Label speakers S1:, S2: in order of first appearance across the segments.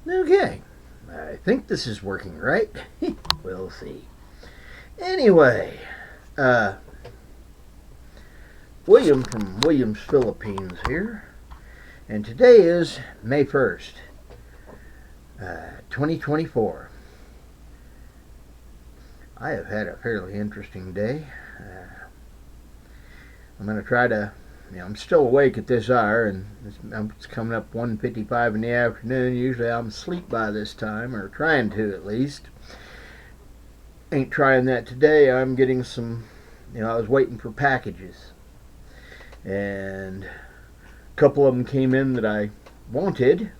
S1: Okay, I think this is working right. We'll see. Anyway, uh, William from Williams, Philippines here, and today is May 1st, 2024. I have had a fairly interesting day. I'm going to try to, I'm still awake at this hour, and it's coming up 1:55 in the afternoon. Usually I'm asleep by this time, or trying to at least. Ain't trying that today. I'm getting some, I was waiting for packages, and a couple of them came in that I wanted.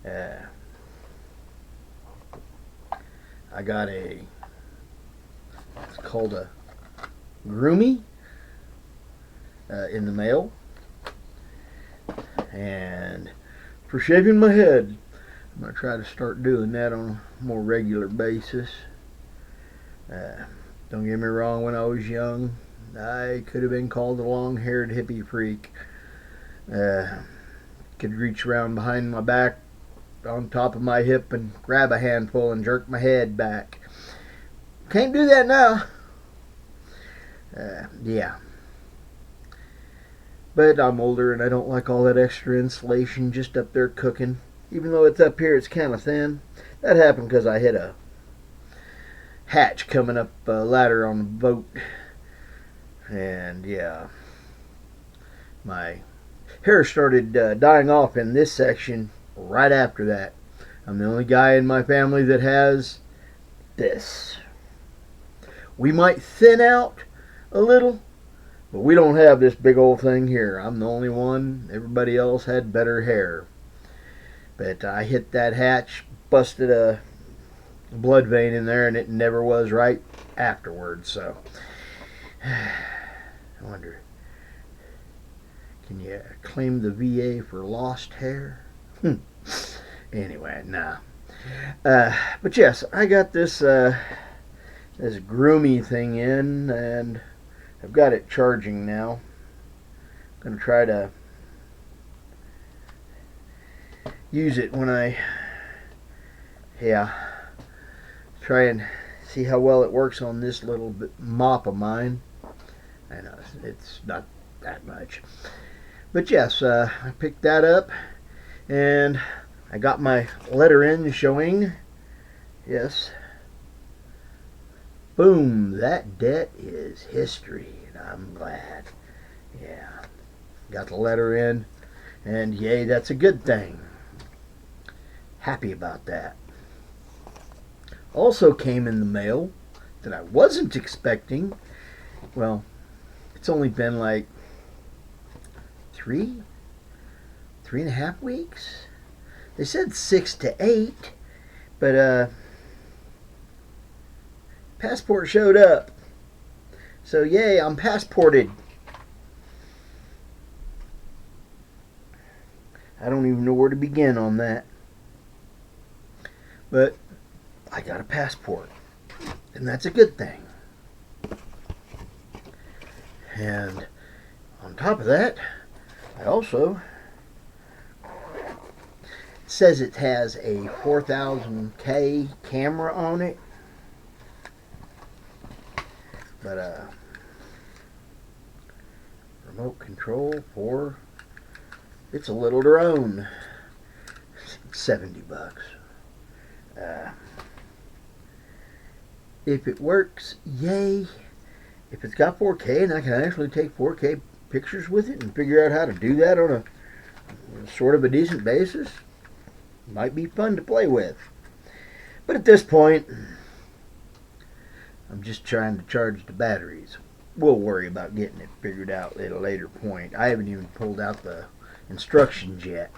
S1: I got it's called a Groomie in the mail, and for shaving my head, I'm going to try to start doing that on a more regular basis. Don't get me wrong, when I was young, I could have been called a long-haired hippie freak. Could reach around behind my back on top of my hip and grab a handful and jerk my head back. Can't do that now. Yeah. But I'm older and I don't like all that extra insulation just up there cooking. Even though it's up here, it's kind of thin. That happened because I hit a hatch coming up a ladder on a boat. And yeah, my hair started dying off in this section right after that. I'm the only guy in my family that has this. We might thin out a little, but we don't have this big old thing here. I'm the only one. Everybody else had better hair. But I hit that hatch, busted a blood vein in there, and it never was right afterwards. So I wonder, can you claim the VA for lost hair? Anyway, nah. But yes, I got this Groomie thing in, and I've got it charging now. I'm going to try to use it when try and see how well it works on this little mop of mine. I know it's not that much. But yes, I picked that up, and I got my letter in showing, yes, boom, that debt is history, and I'm glad. Yeah, got the letter in, and yay, that's a good thing. Happy about that. Also came in the mail that I wasn't expecting. Well, it's only been like 3.5 weeks. They said 6 to 8, but passport showed up. So yay, I'm passported. I don't even know where to begin on that. But I got a passport, and that's a good thing. And on top of that, I also, it says it has a 4000K camera on it, but remote control for, it's a little drone, $70. If it works, yay. If it's got 4K and I can actually take 4K pictures with it and figure out how to do that on a sort of a decent basis, might be fun to play with. But at this point, I'm just trying to charge the batteries. We'll worry about getting it figured out at a later point. I haven't even pulled out the instructions yet.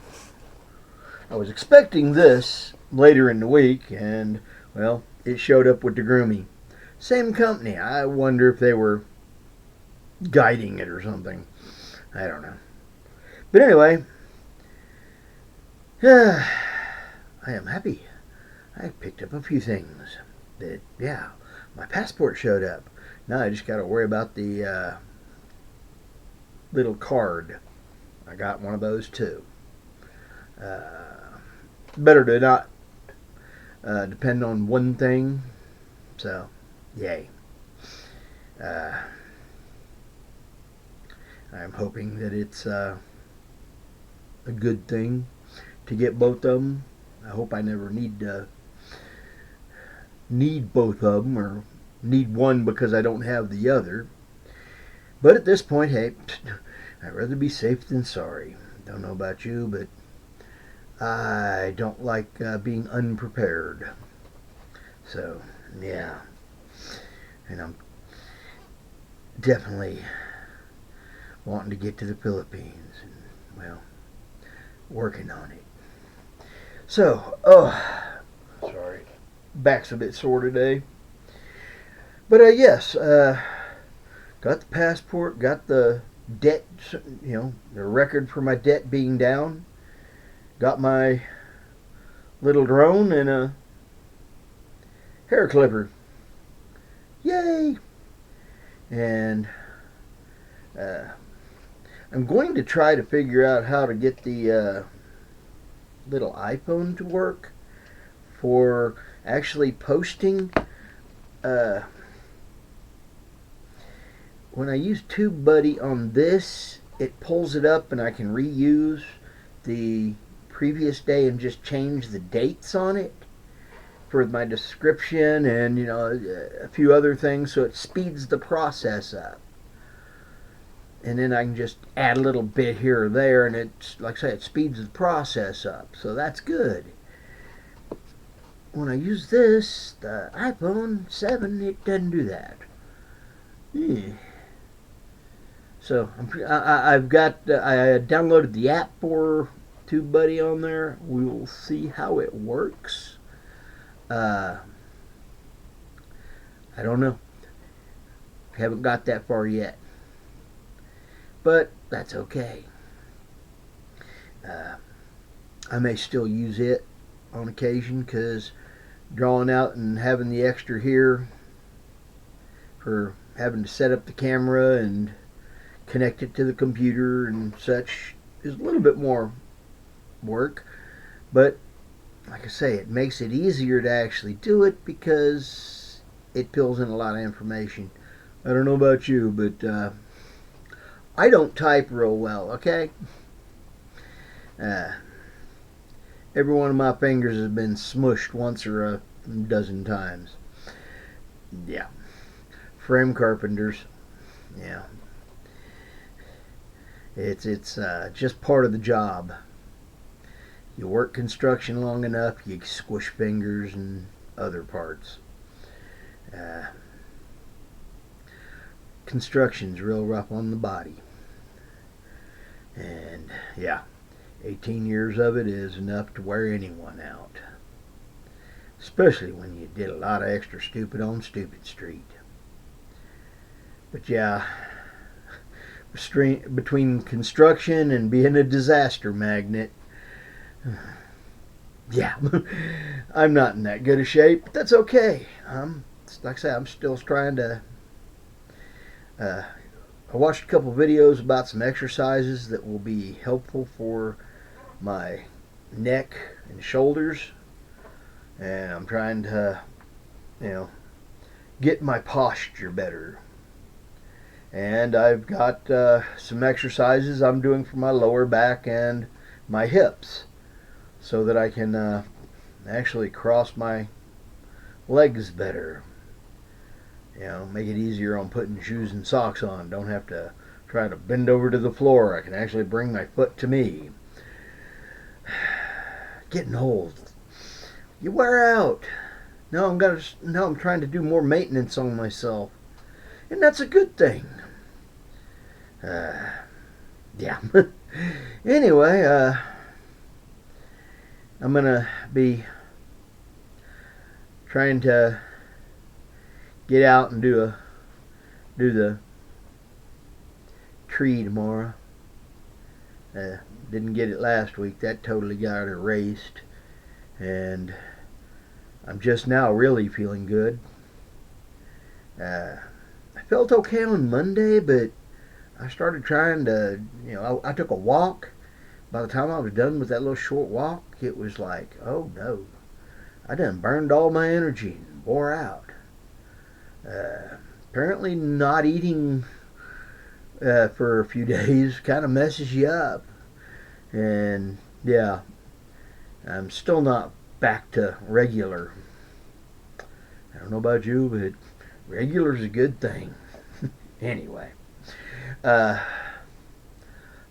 S1: I was expecting this later in the week, and well, it showed up with the Groomie. Same company. I wonder if they were guiding it or something. I don't know. But anyway, I am happy. I picked up a few things. That, yeah, my passport showed up. Now I just got to worry about the little card. I got one of those too. better to not depend on one thing. So, yay. I'm hoping that it's a good thing to get both of them. I hope I never need both of them, or need one because I don't have the other. But at this point, hey, I'd rather be safe than sorry. Don't know about you, but I don't like being unprepared. So, yeah. And I'm definitely wanting to get to the Philippines, and, well, working on it. So, sorry, back's a bit sore today. But yes, got the passport, got the debt, the record for my debt being down, got my little drone and a hair clipper. Yay! And I'm going to try to figure out how to get the little iPhone to work for actually posting. When I use TubeBuddy on this, it pulls it up and I can reuse the previous day and just change the dates on it for my description and a few other things, so it speeds the process up. And then I can just add a little bit here or there, and it's, like I say, it speeds the process up, so that's good. When I use this, the iPhone 7, it doesn't do that. So I've got I downloaded the app for TubeBuddy on there. We will see how it works. I don't know. Haven't got that far yet, but that's okay. I may still use it on occasion, because drawing out and having the extra here for having to set up the camera and connect it to the computer and such is a little bit more work. But like I say, it makes it easier to actually do it because it fills in a lot of information. I don't know about you, but I don't type real well, okay? Every one of my fingers has been smushed once or a dozen times. Yeah. Frame carpenters. Yeah. It's just part of the job. You work construction long enough, you squish fingers and other parts. Construction's real rough on the body. And yeah, 18 years of it is enough to wear anyone out. Especially when you did a lot of extra stupid on Stupid Street. But yeah, between construction and being a disaster magnet, yeah, I'm not in that good a shape, but that's okay. Like I say, I'm still trying to. I watched a couple videos about some exercises that will be helpful for my neck and shoulders, and I'm trying to, get my posture better. And I've got some exercises I'm doing for my lower back and my hips, so that I can actually cross my legs better. Make it easier on putting shoes and socks on. Don't have to try to bend over to the floor. I can actually bring my foot to me. Getting old. You wear out. Now I'm trying to do more maintenance on myself, and that's a good thing. Yeah. Anyway, I'm gonna be trying to get out and do the tree tomorrow. Didn't get it last week. That totally got erased, and I'm just now really feeling good. I felt okay on Monday, but I started trying to, I took a walk by the time I was done with that little short walk, it was like, oh no, I done burned all my energy and wore out. Apparently, not eating for a few days kind of messes you up. And yeah, I'm still not back to regular. I don't know about you, but regular's a good thing. Anyway, uh,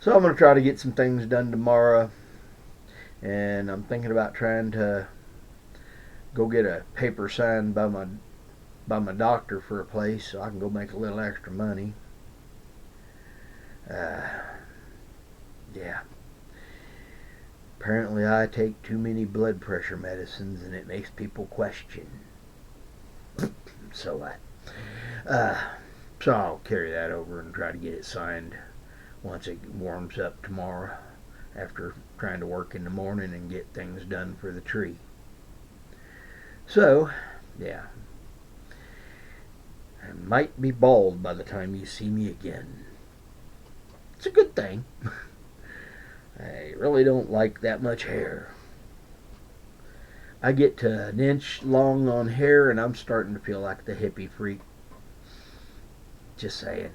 S1: so I'm going to try to get some things done tomorrow. And I'm thinking about trying to go get a paper signed by my doctor for a place so I can go make a little extra money. Yeah. Apparently I take too many blood pressure medicines and it makes people question. So what? So I'll carry that over and try to get it signed once it warms up tomorrow after trying to work in the morning and get things done for the tree. So, yeah. I might be bald by the time you see me again. It's a good thing. I really don't like that much hair. I get to an inch long on hair and I'm starting to feel like the hippie freak. Just saying.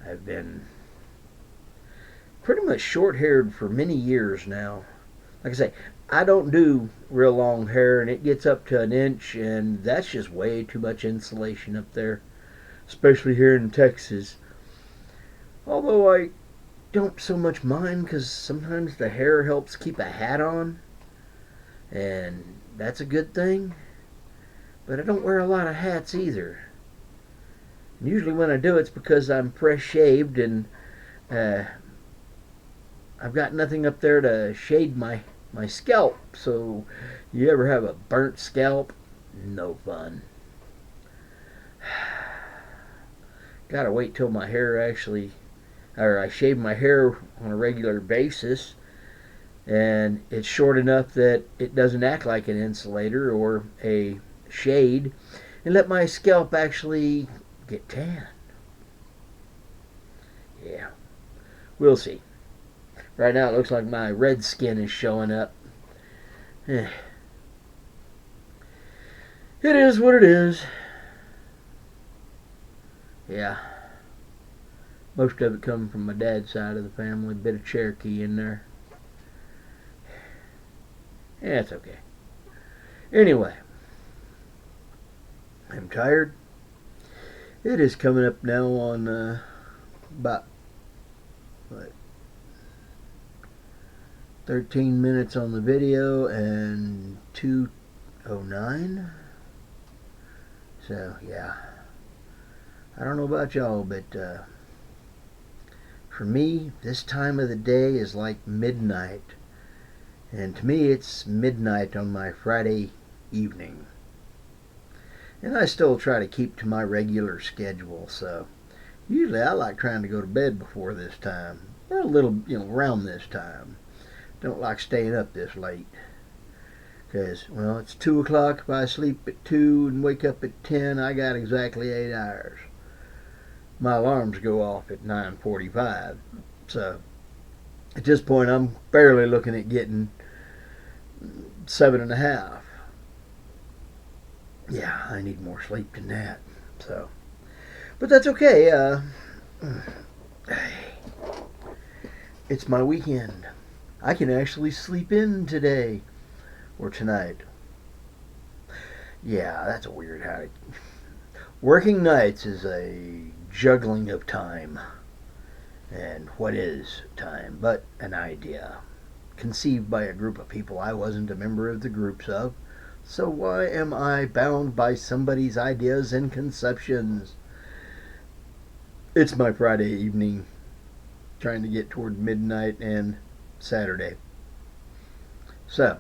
S1: I've been pretty much short-haired for many years now. Like I say, I don't do real long hair and it gets up to an inch and that's just way too much insulation up there. Especially here in Texas. Although I don't so much mind because sometimes the hair helps keep a hat on. And that's a good thing. But I don't wear a lot of hats either. And usually when I do it's because I'm fresh shaved and I've got nothing up there to shade my scalp. So you ever have a burnt scalp? No fun. Gotta wait till my hair I shave my hair on a regular basis and it's short enough that it doesn't act like an insulator or a shade and let my scalp actually get tan. Yeah, we'll see. Right now it looks like my red skin is showing up. It is what it is. Yeah. Most of it coming from my dad's side of the family. A bit of Cherokee in there. Yeah, it's okay. Anyway. I'm tired. It is coming up now on about 13 minutes on the video and 2:09. So yeah, I don't know about y'all, but for me this time of the day is like midnight, and to me it's midnight on my Friday evening. And I still try to keep to my regular schedule, so usually I like trying to go to bed before this time, or a little, around this time. Don't like staying up this late. Because, well, it's 2 o'clock. If I sleep at 2 and wake up at 10, I got exactly 8 hours. My alarms go off at 9:45. So, at this point, I'm barely looking at getting 7.5. Yeah, I need more sleep than that. So, but that's okay. It's my weekend. I can actually sleep in today or tonight. Yeah, that's weird how working nights is a juggling of time. And what is time but an idea conceived by a group of people I wasn't a member of the groups of. So why am I bound by somebody's ideas and conceptions? It's my Friday evening, trying to get toward midnight and Saturday. So,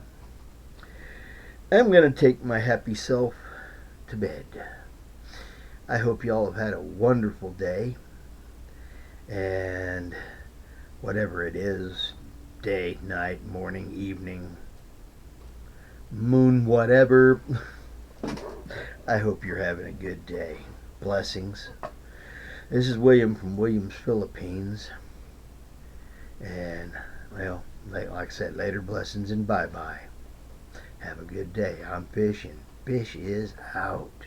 S1: I'm going to take my happy self to bed. I hope y'all have had a wonderful day. And whatever it is, day, night, morning, evening, moon, whatever, I hope you're having a good day. Blessings. This is William from Williams, Philippines. And Well, like I said, later blessings and bye bye. Have a good day. I'm fishing. Fish is out.